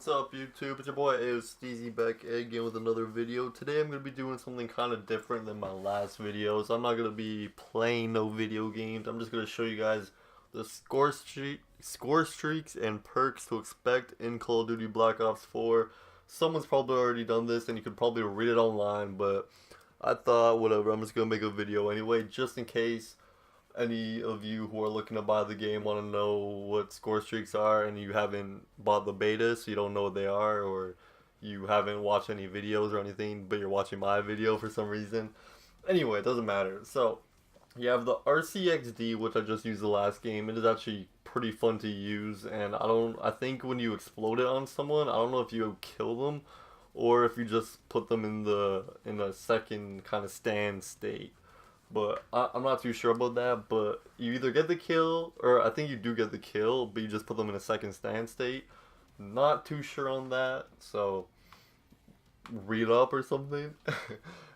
What's up, YouTube? It's your boy Steezy back again with another video. Today I'm going to be doing something kind of different than my last videos. I'm not going to be playing no video games. I'm just going to show you guys the score streaks and perks to expect in Call of Duty Black Ops 4. Someone's probably already done this and you could probably read it online, but I thought, whatever, I'm just going to make a video anyway, just in case any of you who are looking to buy the game want to know what score streaks are and you haven't bought the beta, so you don't know what they are, or you haven't watched any videos or anything but you're watching my video for some reason. Anyway, it doesn't matter. So you have the RCXD, which I just used the last game. It is actually pretty fun to use, and I think when you explode it on someone, I don't know if you kill them or if you just put them in a second kind of stand state. But I'm not too sure about that, but you either get the kill, or I think you do get the kill, but you just put them in a second stand state. Not too sure on that, so read up or something.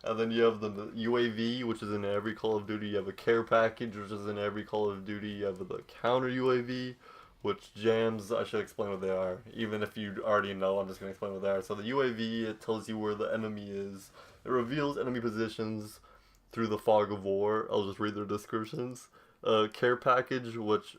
And then you have the UAV, which is in every Call of Duty. You have a care package, which is in every Call of Duty. You have the counter UAV, which jams. I should explain what they are. Even if you already know, I'm just going to explain what they are. So the UAV, it tells you where the enemy is. It reveals enemy positions through the fog of war. I'll just read their descriptions. Care package, which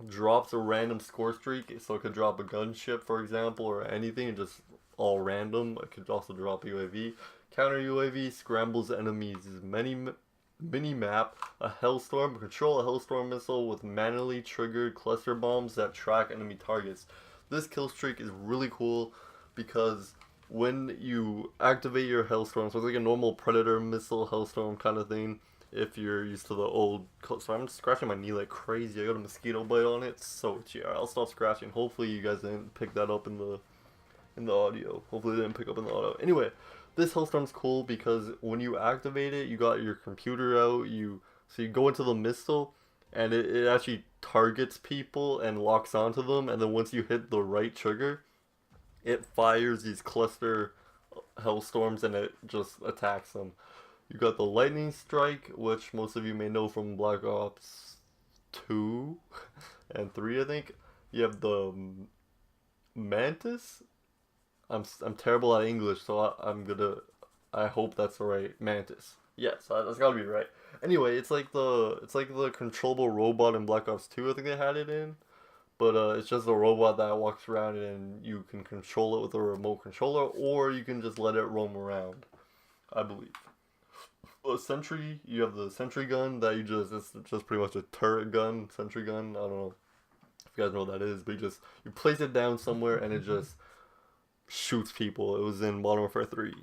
drops a random score streak, so it could drop a gunship, for example, or anything, just all random. It could also drop a UAV. Counter UAV scrambles enemies mini map, a hellstorm. Control a hellstorm missile with manually triggered cluster bombs that track enemy targets. This kill streak is really cool because when you activate your Hellstorm, so it's like a normal Predator missile Hellstorm kind of thing, if you're used to the old. So I'm scratching my knee like crazy. I got a mosquito bite on it, so itchy. Alright, I'll stop scratching. Hopefully you guys didn't pick that up in the audio. Hopefully they didn't pick up in the audio. Anyway, this Hellstorm's cool because when you activate it, you got your computer out, so you go into the missile, and it actually targets people and locks onto them, and then once you hit the right trigger, it fires these cluster hellstorms and it just attacks them. You got the lightning strike, which most of you may know from Black Ops 2 and 3, I think. You have the mantis. I'm terrible at English, so I hope that's the right mantis. Yes, that's gotta be right. Anyway, it's like the controllable robot in Black Ops 2. I think they had it in. But it's just a robot that walks around and you can control it with a remote controller, or you can just let it roam around, I believe. A sentry, you have the sentry gun that it's just pretty much a turret gun, sentry gun. I don't know if you guys know what that is, but you place it down somewhere and it just shoots people. It was in Modern Warfare 3.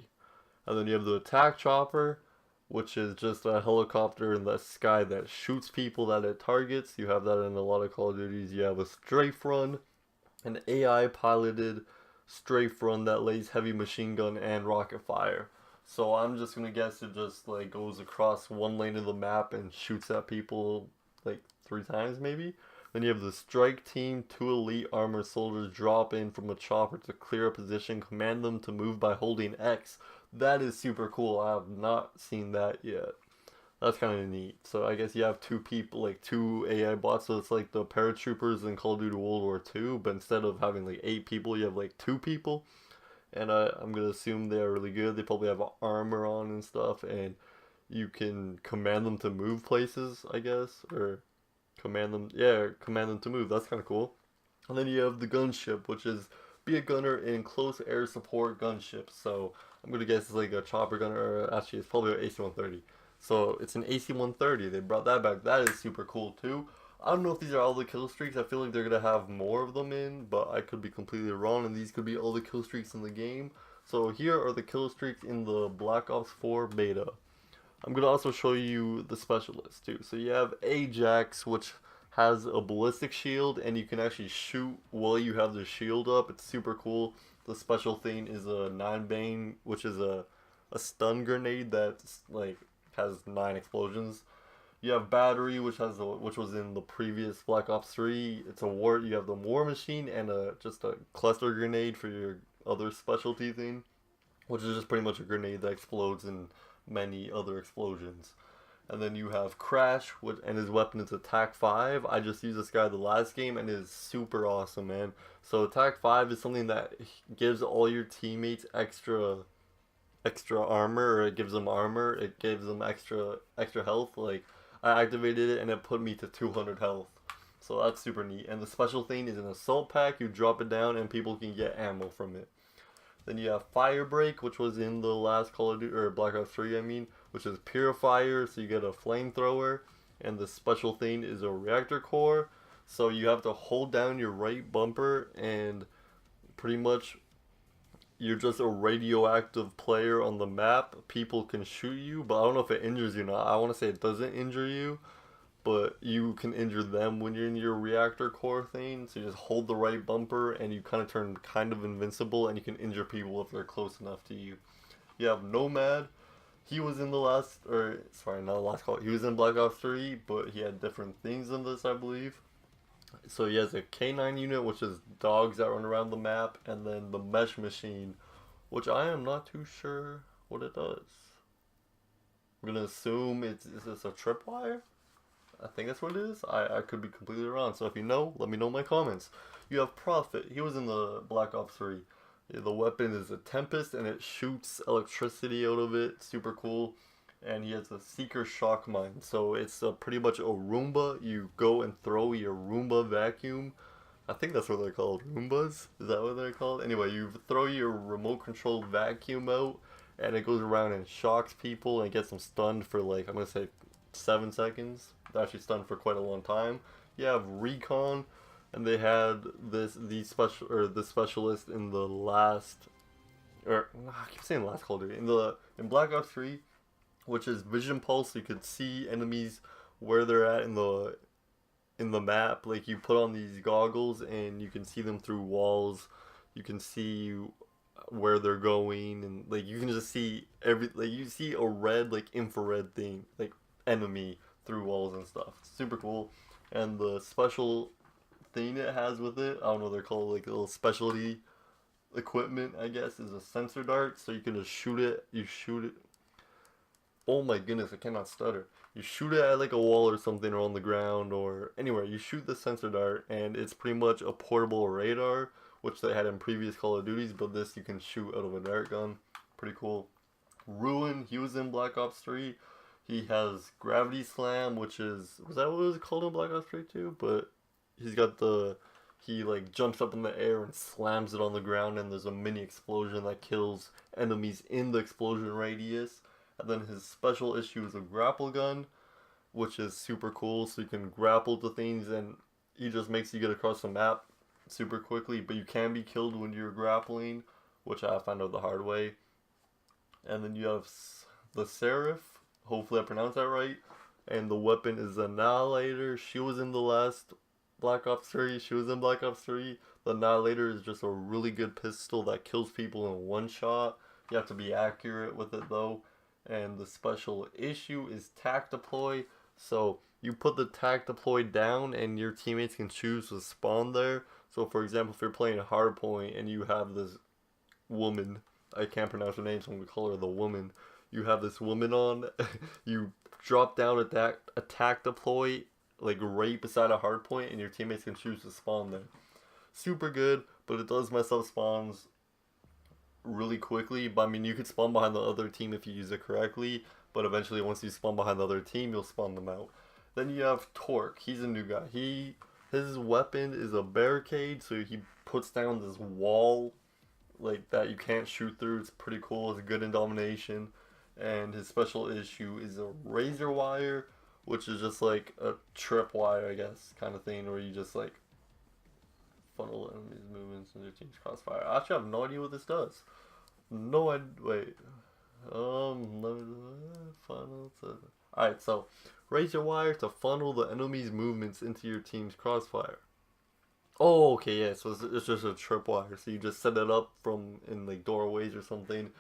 And then you have the attack chopper, which is just a helicopter in the sky that shoots people that it targets. You have that in a lot of Call of Duties. You have a strafe run, an AI piloted strafe run that lays heavy machine gun and rocket fire. So I'm just gonna guess it just like goes across one lane of the map and shoots at people like 3 times maybe. Then you have the strike team. 2 elite armored soldiers drop in from a chopper to clear a position. Command them to move by holding X. That is super cool. I have not seen that yet. That's kind of neat. So I guess you have 2 people, like 2 AI bots. So it's like the paratroopers in Call of Duty World War II, but instead of having like 8 people, you have like 2 people. And I'm gonna assume they are really good. They probably have armor on and stuff, and you can command them to move places, I guess, or command them to move. That's kind of cool. And then you have the gunship, which is be a gunner in close air support gunship. So I'm gonna guess it's like a chopper gunner, or actually it's probably an AC-130. So it's an AC-130. They brought that back. That is super cool too. I don't know if these are all the kill streaks. I feel like they're gonna have more of them in, but I could be completely wrong, and these could be all the kill streaks in the game. So here are the kill streaks in the Black Ops 4 beta. I'm gonna also show you the specialists too. So you have Ajax, which has a ballistic shield, and you can actually shoot while you have the shield up. It's super cool. The special thing is a 9-bane, which is a stun grenade that's like has 9 explosions. You have Battery, which was in the previous Black Ops 3. It's a war. You have the War Machine and just a cluster grenade for your other specialty thing, which is just pretty much a grenade that explodes in many other explosions. And then you have Crash, and his weapon is Attack 5. I just used this guy the last game, and it is super awesome, man. So Attack 5 is something that gives all your teammates extra armor, or it gives them armor. It gives them extra health. Like, I activated it, and it put me to 200 health. So that's super neat. And the special thing is an assault pack. You drop it down, and people can get ammo from it. Then you have Fire Break, which was in the last Call of Duty, or Black Ops 3, I mean, which is Purifier, so you get a flamethrower. And the special thing is a reactor core, so you have to hold down your right bumper, and pretty much you're just a radioactive player on the map. People can shoot you, but I don't know if it injures you or not. I want to say it doesn't injure you, but you can injure them when you're in your reactor core thing. So you just hold the right bumper and you kind of turn kind of invincible, and you can injure people if they're close enough to you. You have Nomad. He was in the last, or sorry, not the last call. He was in Black Ops 3, but he had different things in this, I believe. So he has a K9 unit, which is dogs that run around the map, and then the Mesh Machine, which I am not too sure what it does. I'm gonna assume is this a tripwire? I think that's what it is. I could be completely wrong. So if you know, let me know in my comments. You have Prophet. He was in the Black Ops 3. The weapon is a Tempest, and it shoots electricity out of it. Super cool. And he has a Seeker Shock Mine. So it's pretty much a Roomba. You go and throw your Roomba vacuum. I think that's what they're called. Roombas? Is that what they're called? Anyway, you throw your remote controlled vacuum out, and it goes around and shocks people and gets them stunned for, like, I'm going to say 7 seconds. They're actually stunned for quite a long time. You have Recon, and they had the specialist in the last, or I keep saying last Call of Duty, in Black Ops 3, which is Vision Pulse. So you could see enemies where they're at in the map. Like, you put on these goggles and you can see them through walls. You can see where they're going, and like you can just see you see a red, like, infrared thing, like, enemy through walls and stuff. Super cool. And the special thing it has with it, I don't know what they're called, like a little specialty equipment, I guess, is a sensor dart. So you can just shoot it. You shoot it. Oh my goodness, I cannot stutter. You shoot it at like a wall or something, or on the ground, or anywhere. You shoot the sensor dart, and it's pretty much a portable radar, which they had in previous Call of Duties, but this you can shoot out of a dart gun. Pretty cool. Ruin, he was in Black Ops 3. He has Gravity Slam, which was that what it was called in Black Ops 3 too? But he's got he like jumps up in the air and slams it on the ground, and there's a mini explosion that kills enemies in the explosion radius. And then his special issue is a grapple gun, which is super cool. So you can grapple to things, and he just makes you get across the map super quickly. But you can be killed when you're grappling, which I found out the hard way. And then you have the Seraph. Hopefully I pronounced that right. And the weapon is Annihilator. She was in the last Black Ops 3. She was in Black Ops 3. The Annihilator is just a really good pistol that kills people in one shot. You have to be accurate with it though. And the special issue is Tac Deploy. So you put the Tac Deploy down, and your teammates can choose to spawn there. So for example, if you're playing Hardpoint and you have this woman, I can't pronounce her name, so I'm going to call her the woman. You have this woman on, you drop down a Tac Deploy, like right beside a Hardpoint, and your teammates can choose to spawn there. Super good, but it does mess up spawns really quickly. But I mean, you could spawn behind the other team if you use it correctly, but eventually once you spawn behind the other team, you'll spawn them out. Then you have Torque. He's a new guy. His weapon is a barricade, so he puts down this wall like that you can't shoot through. It's pretty cool. It's good in domination. And his special issue is a razor wire, which is just like a tripwire, I guess, kind of thing, where you just like funnel enemies' movements in your team's crossfire. I actually have no idea what this does. No idea. Wait. Let me funnel to. Alright, so razor wire to funnel the enemy's movements into your team's crossfire. Oh, okay, yeah. So it's just a tripwire. So you just set it up from in like doorways or something,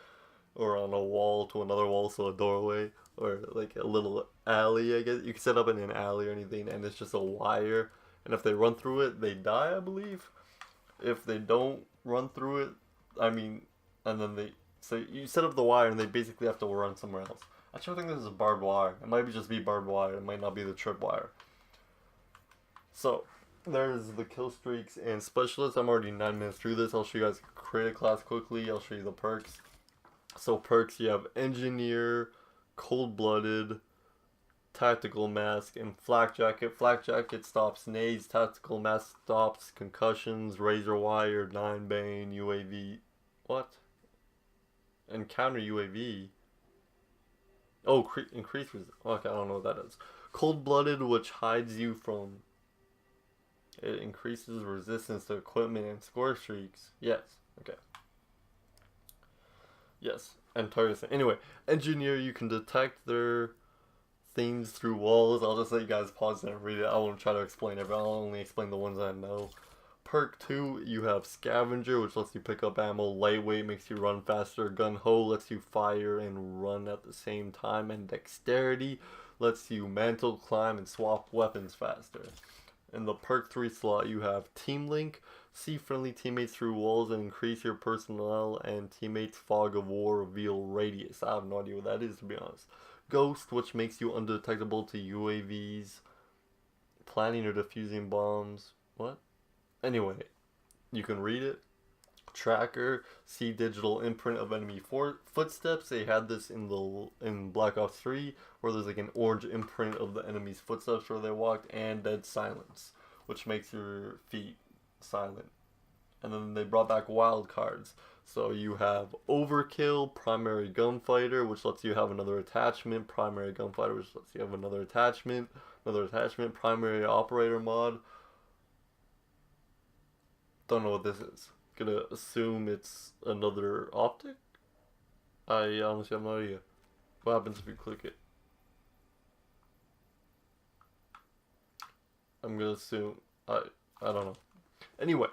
or on a wall to another wall, so a doorway, or like a little alley, I guess. You can set up in an alley or anything, and it's just a wire. And if they run through it, they die, I believe. If they don't run through it, I mean, and then so you set up the wire, and they basically have to run somewhere else. Actually, I think this is barbed wire. It might just be barbed wire. It might not be the tripwire. So, there's the kill streaks and specialists. I'm already 9 minutes through this. I'll show you guys create a class quickly. I'll show you the perks. So perks, you have engineer, cold-blooded, tactical mask, and flak jacket. Flak jacket stops nades. Tactical mask stops concussions. Razor wire, 9 bane, UAV. What? And counter UAV. Oh, increase. Okay, I don't know what that is. Cold-blooded, which hides you from. It increases resistance to equipment and score streaks. Yes. Okay. Yes. And targets. Anyway, engineer, you can detect their things through walls. I'll just let you guys pause and read it. I won't try to explain it, but I'll only explain the ones I know. Perk 2, you have scavenger, which lets you pick up ammo. Lightweight makes you run faster. Gun ho lets you fire and run at the same time. And dexterity lets you mantle, climb, and swap weapons faster. In the perk 3 slot, you have Team Link. See friendly teammates through walls and increase your personnel and teammates' fog of war reveal radius. I have no idea what that is, to be honest. Ghost, which makes you undetectable to UAVs. Planning or defusing bombs. What? Anyway, you can read it. Tracker, see digital imprint of enemy footsteps. They had this in Black Ops 3, where there's like an orange imprint of the enemy's footsteps where they walked, and dead silence, which makes your feet silent. And then they brought back wild cards. So you have Overkill, Primary Gunfighter, which lets you have another attachment. Primary Gunfighter, which lets you have another attachment. Primary Operator mod. Don't know what this is. Gonna assume it's another optic? I honestly have no idea. What happens if you click it? I'm gonna assume I don't know. Anyway,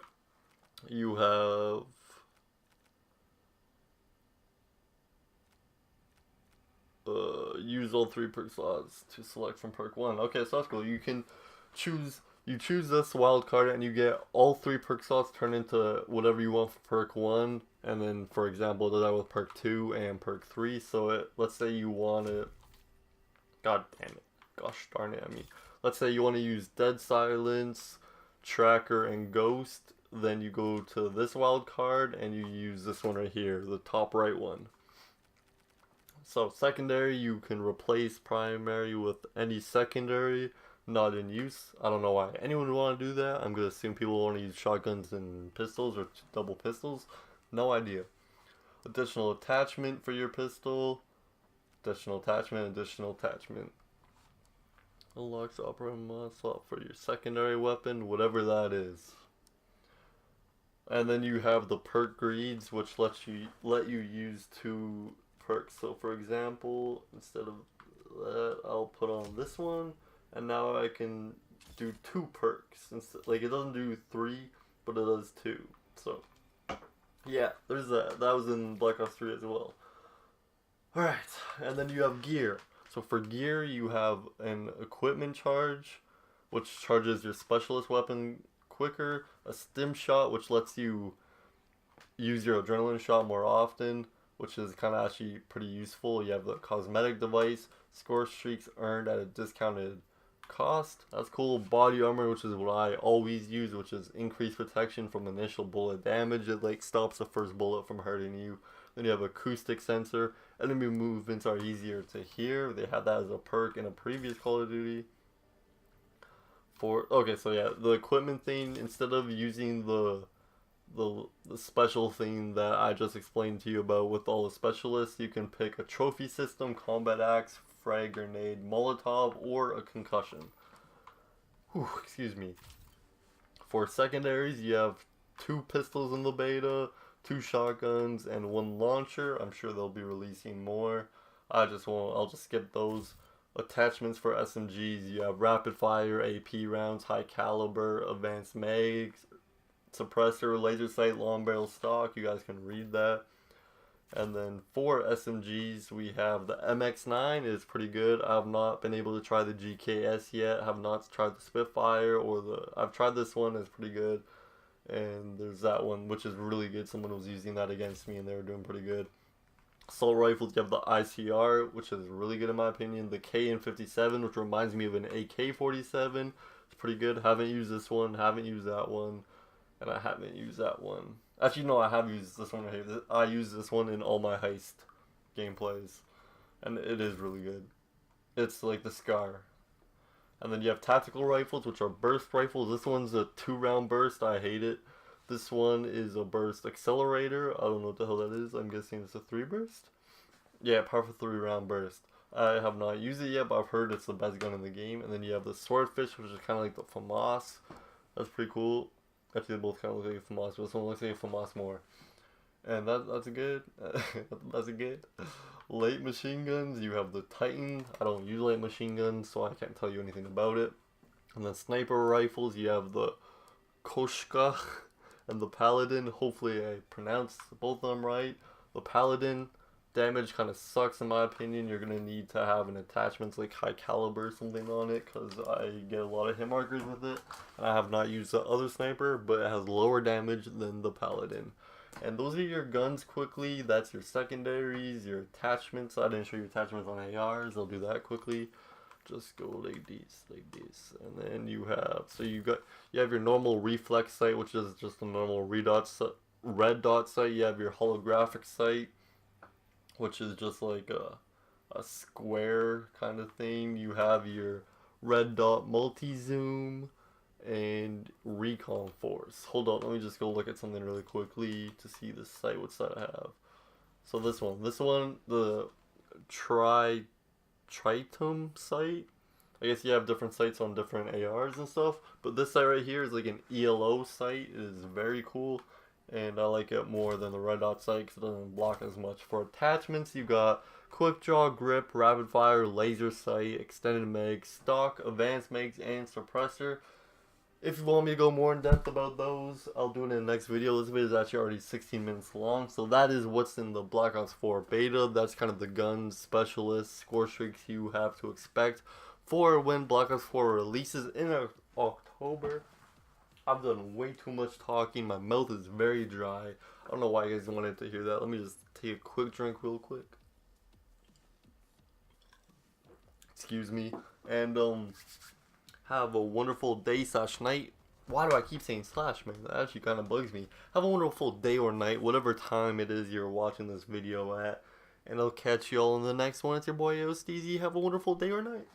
you have use all 3 perk slots to select from perk 1. Okay, so that's cool. You can choose this wild card and you get all 3 perk slots turned into whatever you want for perk 1, and then for example do that with perk 2 and perk 3. So let's say you want to, god damn it, gosh darn it, let's say you want to use dead silence, tracker, and ghost, then you go to this wild card and you use this one right here, the top right one. So secondary, you can replace primary with any secondary not in use. I don't know why anyone would want to do that. I'm going to assume people want to use shotguns and pistols or double pistols. No idea. Additional attachment for your pistol. Additional attachment. Unlocks operator mod slot for your secondary weapon, whatever that is. And then you have the perk greeds, which let you use 2 perks. So for example, instead of that, I'll put on this one, and now I can do 2 perks. Like, it doesn't do 3, but it does 2. So yeah, there's that. That was in Black Ops 3 as well. Alright, and then you have gear. So for gear, you have an equipment charge, which charges your specialist weapon quicker. A stim shot, which lets you use your adrenaline shot more often, which is kind of actually pretty useful. You have the cosmetic device, score streaks earned at a discounted cost. That's cool. Body armor, which is what I always use, which is increased protection from initial bullet damage. It like stops the first bullet from hurting you. Then you have acoustic sensor. Enemy movements are easier to hear. They had that as a perk in a previous Call of Duty. Okay, so yeah, the equipment thing, instead of using the special thing that I just explained to you about with all the specialists, you can pick a trophy system, combat axe, frag grenade, molotov, or a concussion. Whew, excuse me. For secondaries, you have 2 pistols in the beta, 2 shotguns, and 1 launcher. I'm sure they'll be releasing more. I'll just skip those. Attachments for SMGs, you have rapid fire, AP rounds, high caliber, advanced mags, suppressor, laser sight, long barrel stock. You guys can read that. And then for SMGs, we have the MX9 is pretty good. I have not been able to try the GKS yet. I have not tried the Spitfire I've tried this one. It's pretty good. And there's that one, which is really good. Someone was using that against me and they were doing pretty good. Assault rifles, you have the ICR, which is really good in my opinion. The KN57, which reminds me of an AK-47. It's pretty good. Haven't used this one, haven't used that one, and I haven't used that one. Actually, no, I have used this one right here. I use this one in all my heist gameplays, and it is really good. It's like the Scar. And then you have tactical rifles, which are burst rifles. This one's a 2-round burst. I hate it. This one is a burst accelerator. I don't know what the hell that is. I'm guessing it's a 3 burst. Yeah, powerful 3-round burst. I have not used it yet, but I've heard it's the best gun in the game. And then you have the swordfish, which is kind of like the FAMAS. That's pretty cool. Actually, they both kind of look like a FAMAS, but this one looks like a FAMAS more. And that's good. That's good. Light machine guns, you have the Titan. I don't use light machine guns, so I can't tell you anything about it. And then sniper rifles, you have the Koshka and the Paladin. Hopefully I pronounced both of them right. The Paladin damage kind of sucks in my opinion. You're going to need to have an attachment like high caliber or something on it, because I get a lot of hit markers with it. And I have not used the other sniper, but it has lower damage than the Paladin. And those are your guns quickly. That's your secondaries, your attachments. I didn't show you attachments on ARs. I'll do that quickly. Just go like this. And then you have, you have your normal reflex sight, which is just a normal red dot sight. You have your holographic sight, which is just like a square kind of thing. You have your red dot multi-zoom and recon force. Hold on, let me just go look at something really quickly to see the sight. What sight I have? So this one, the tritum sight. I guess you have different sights on different ARs and stuff, but this sight right here is like an ELO sight. It is very cool, and I like it more than the red dot sight because it doesn't block as much. For attachments, you got quick draw, grip, rapid fire, laser sight, extended mag, stock, advanced mags, and suppressor. If you want me to go more in depth about those, I'll do it in the next video. This video is actually already 16 minutes long. So that is what's in the Black Ops 4 beta. That's kind of the guns, specialists, score streaks you have to expect for when Black Ops 4 releases in October. I've done way too much talking. My mouth is very dry. I don't know why you guys wanted to hear that. Let me just take a quick drink real quick. Excuse me. And, have a wonderful day / night. Why do I keep saying slash, man? That actually kind of bugs me. Have a wonderful day or night, whatever time it is you're watching this video at. And I'll catch y'all in the next one. It's your boy Steezy. Have a wonderful day or night.